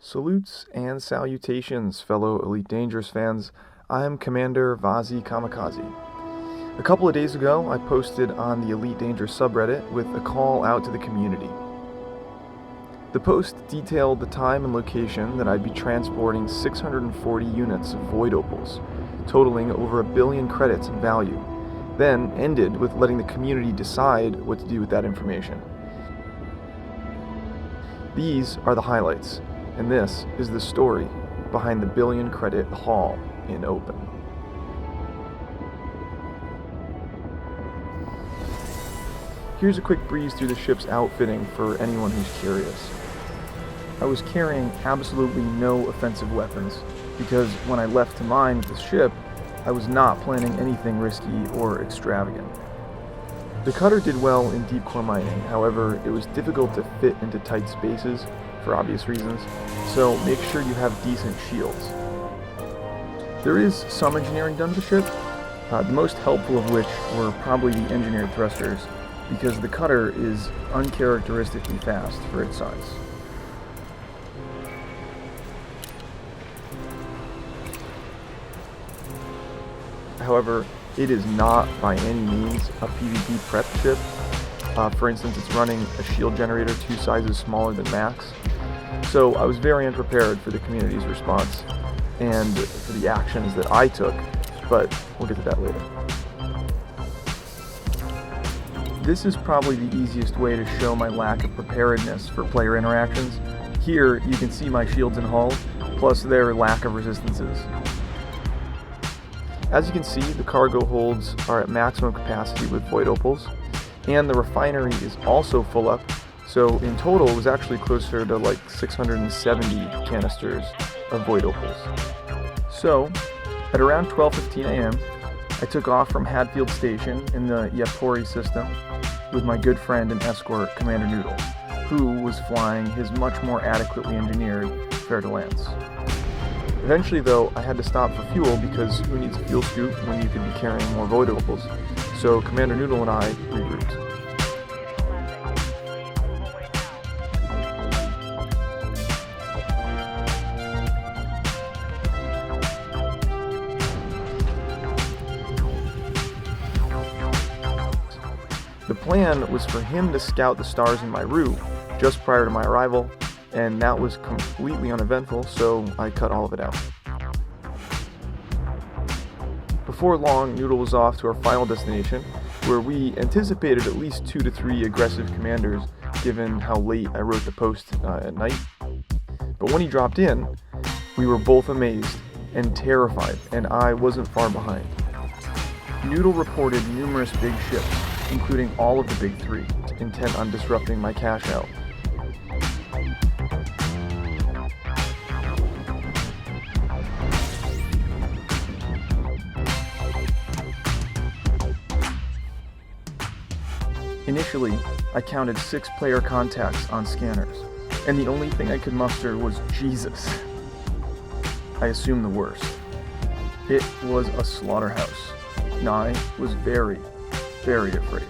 Salutes and salutations, fellow Elite Dangerous fans. I'm Commander Vazi Kamikaze. A couple of days ago, I posted on the Elite Dangerous subreddit with a call out to the community. The post detailed the time and location that I'd be transporting 640 units of Void Opals, totaling over 1 billion credits in value, then ended with letting the community decide what to do with that information. These are the highlights, and this is the story behind the 1 billion credit haul in Open. Here's a quick breeze through the ship's outfitting for anyone who's curious. I was carrying absolutely no offensive weapons, because when I left to mine with the ship, I was not planning anything risky or extravagant. The cutter did well in deep core mining, however, it was difficult to fit into tight spaces for obvious reasons, so make sure you have decent shields. There is some engineering done to the ship, the most helpful of which were probably the engineered thrusters, because the cutter is uncharacteristically fast for its size. However, it is not by any means a PvP prep ship. For instance, it's running a shield generator 2 sizes smaller than max. So I was very unprepared for the community's response and for the actions that I took, but we'll get to that later. This is probably the easiest way to show my lack of preparedness for player interactions. Here you can see my shields and hull, plus their lack of resistances. As you can see, the cargo holds are at maximum capacity with Void Opals, and the refinery is also full up, so in total it was actually closer to like 670 canisters of Void Opals. So, at around 12:15 a.m., I took off from Hadfield Station in the Yapori system with my good friend and escort, Commander Noodle, who was flying his much more adequately engineered Fer de Lance. Eventually, though, I had to stop for fuel because who needs a fuel scoop when you could be carrying more Void Opals? So Commander Noodle and I regrouped. The plan was for him to scout the stars in my route just prior to my arrival, and that was completely uneventful, so I cut all of it out. Before long, Noodle was off to our final destination, where we anticipated at least 2 to 3 aggressive commanders, given how late I wrote the post at night. But when he dropped in, we were both amazed and terrified, and I wasn't far behind. Noodle reported numerous big ships, including all of the big 3, intent on disrupting my cash out. Initially, I counted 6 player contacts on scanners, and the only thing I could muster was Jesus. I assumed the worst. It was a slaughterhouse, and I was very, very afraid.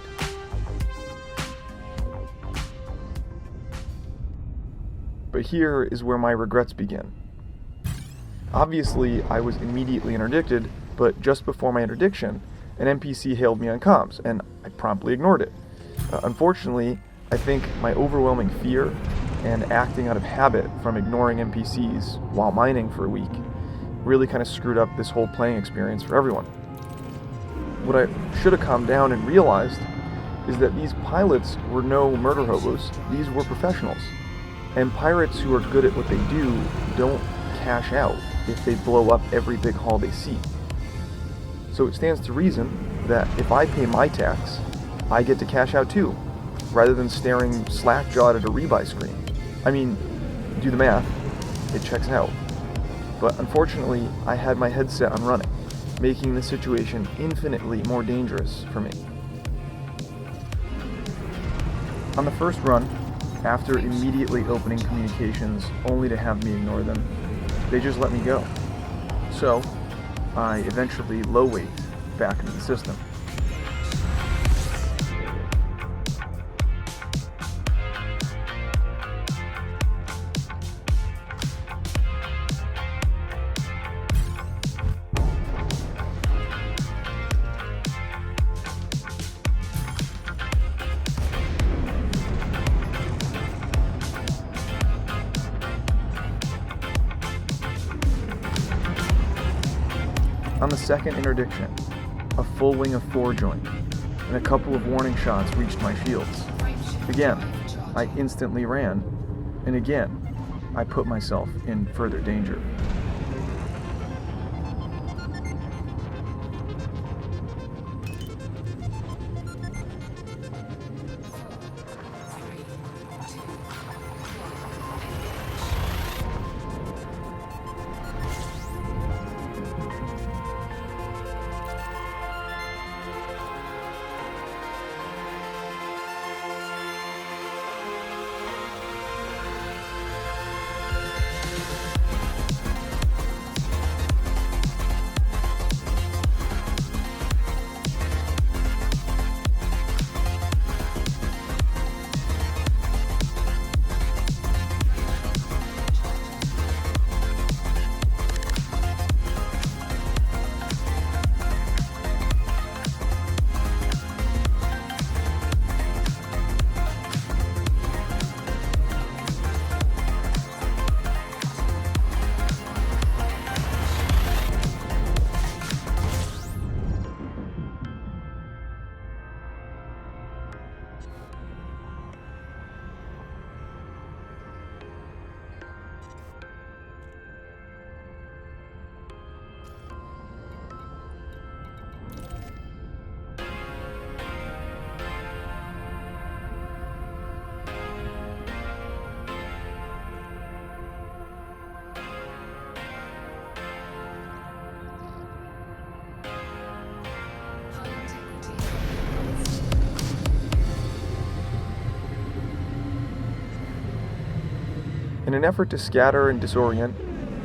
But here is where my regrets begin. Obviously, I was immediately interdicted, but just before my interdiction, an NPC hailed me on comms, and I promptly ignored it. Unfortunately, I think my overwhelming fear and acting out of habit from ignoring NPCs while mining for a week really kind of screwed up this whole playing experience for everyone. What I should have calmed down and realized is that these pilots were no murder hobos, these were professionals. And pirates who are good at what they do don't cash out if they blow up every big haul they see. So it stands to reason that if I pay my tax, I get to cash out too, rather than staring slack-jawed at a rebuy screen. I mean, do the math, it checks out. But unfortunately, I had my headset on running, making the situation infinitely more dangerous for me. On the first run, after immediately opening communications only to have me ignore them, they just let me go. So, I eventually low-weight back into the system. On the second interdiction, a full wing of 4 joined, and a couple of warning shots reached my shields. Again, I instantly ran, and again, I put myself in further danger. In an effort to scatter and disorient,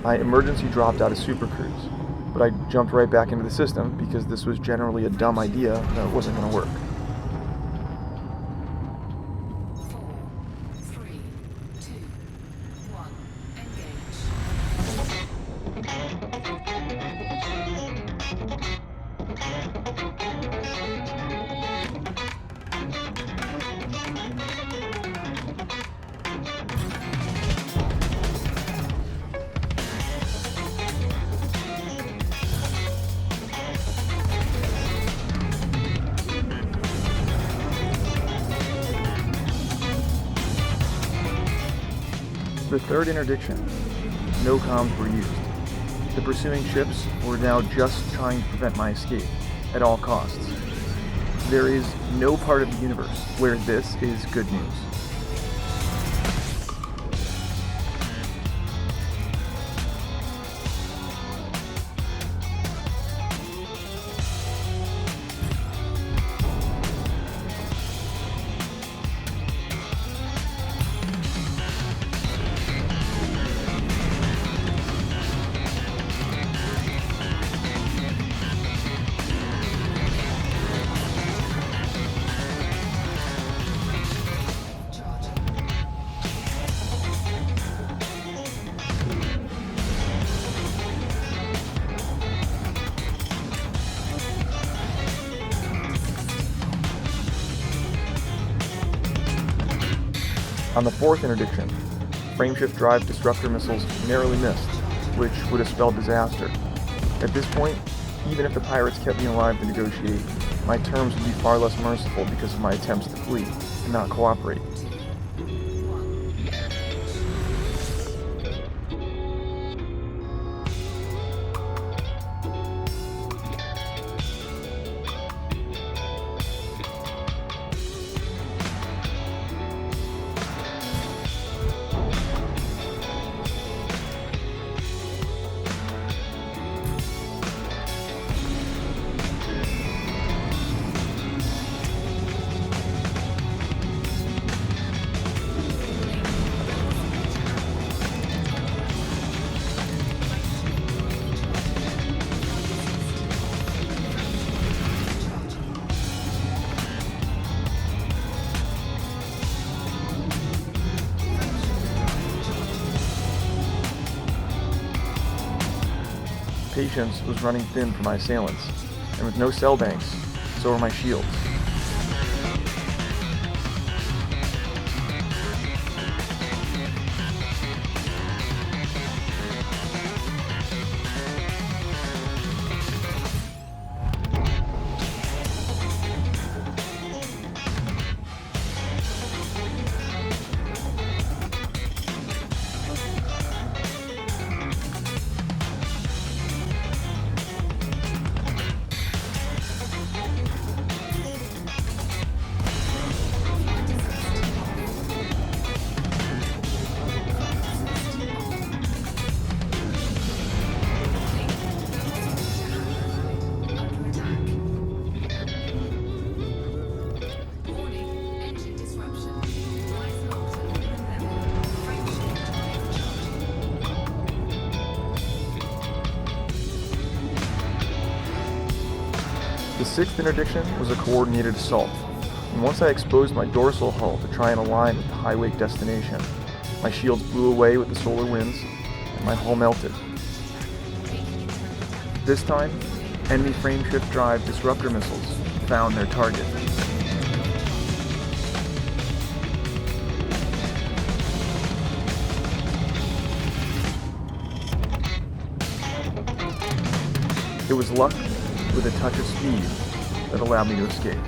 I emergency dropped out of Super Cruise, but I jumped right back into the system because this was generally a dumb idea that wasn't going to work. 4, 3, 2, 1, The third interdiction, no comms were used. The pursuing ships were now just trying to prevent my escape, at all costs. There is no part of the universe where this is good news. On the fourth interdiction, frameshift drive disruptor missiles narrowly missed, which would have spelled disaster. At this point, even if the pirates kept me alive to negotiate, my terms would be far less merciful because of my attempts to flee and not cooperate. Patience was running thin for my assailants, and with no cell banks, so were my shields. sixth interdiction was a coordinated assault, and once I exposed my dorsal hull to try and align with the high-wake destination, my shields blew away with the solar winds, and my hull melted. This time, enemy frameshift drive disruptor missiles found their target. It was luck with a touch of speed that allowed me to escape.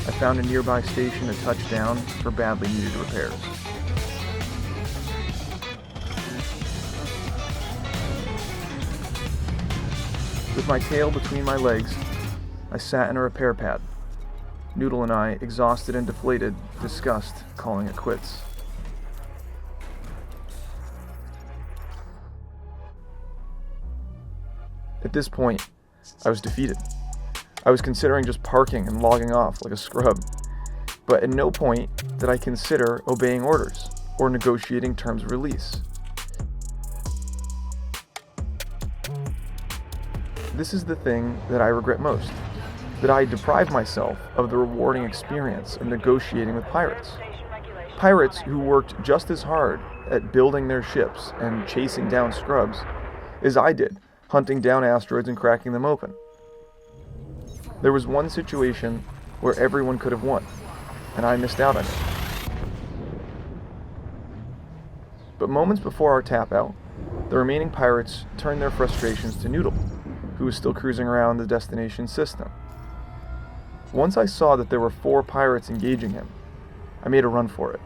I found a nearby station to touch down for badly needed repairs. With my tail between my legs, I sat in a repair pad. Noodle and I, exhausted and deflated, discussed calling it quits. At this point, I was defeated. I was considering just parking and logging off like a scrub, but at no point did I consider obeying orders or negotiating terms of release. This is the thing that I regret most, that I deprived myself of the rewarding experience of negotiating with pirates. Pirates who worked just as hard at building their ships and chasing down scrubs as I did, hunting down asteroids and cracking them open. There was one situation where everyone could have won, and I missed out on it. But moments before our tap out, the remaining pirates turned their frustrations to Noodle, who was still cruising around the destination system. Once I saw that there were 4 pirates engaging him, I made a run for it.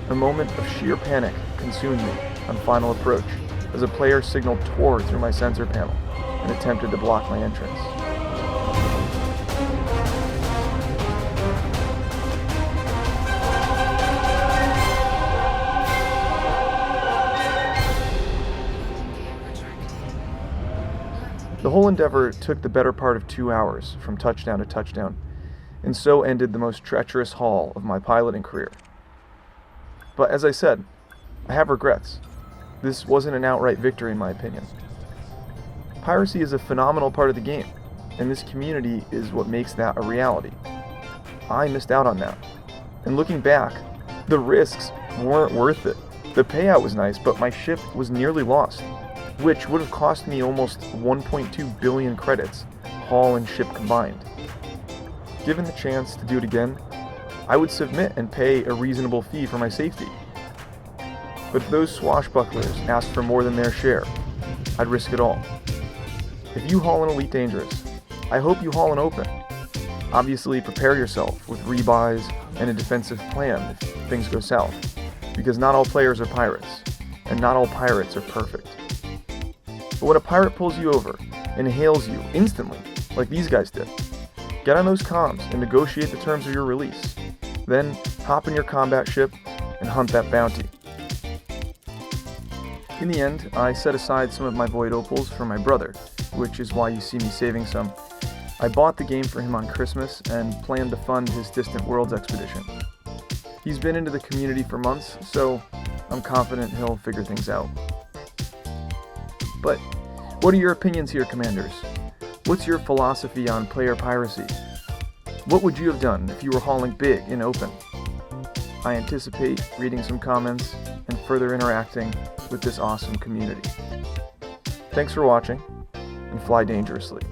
A moment of sheer panic consumed me on final approach as a player signal tore through my sensor panel and attempted to block my entrance. The whole endeavor took the better part of 2 hours from touchdown to touchdown, and so ended the most treacherous haul of my piloting career. But as I said, I have regrets. This wasn't an outright victory in my opinion. Piracy is a phenomenal part of the game, and this community is what makes that a reality. I missed out on that. And looking back, the risks weren't worth it. The payout was nice, but my ship was nearly lost, which would have cost me almost 1.2 billion credits, haul and ship combined. Given the chance to do it again, I would submit and pay a reasonable fee for my safety. But if those swashbucklers asked for more than their share, I'd risk it all. If you haul an Elite Dangerous, I hope you haul an Open. Obviously, prepare yourself with rebuys and a defensive plan if things go south, because not all players are pirates, and not all pirates are perfect. But when a pirate pulls you over and hails you instantly, like these guys did, get on those comms and negotiate the terms of your release. Then hop in your combat ship and hunt that bounty. In the end, I set aside some of my Void Opals for my brother, which is why you see me saving some. I bought the game for him on Christmas and planned to fund his Distant Worlds expedition. He's been into the community for months, so I'm confident he'll figure things out. But what are your opinions here, Commanders? What's your philosophy on player piracy? What would you have done if you were hauling big in Open? I anticipate reading some comments and further interacting with this awesome community. Thanks for watching, and fly dangerously.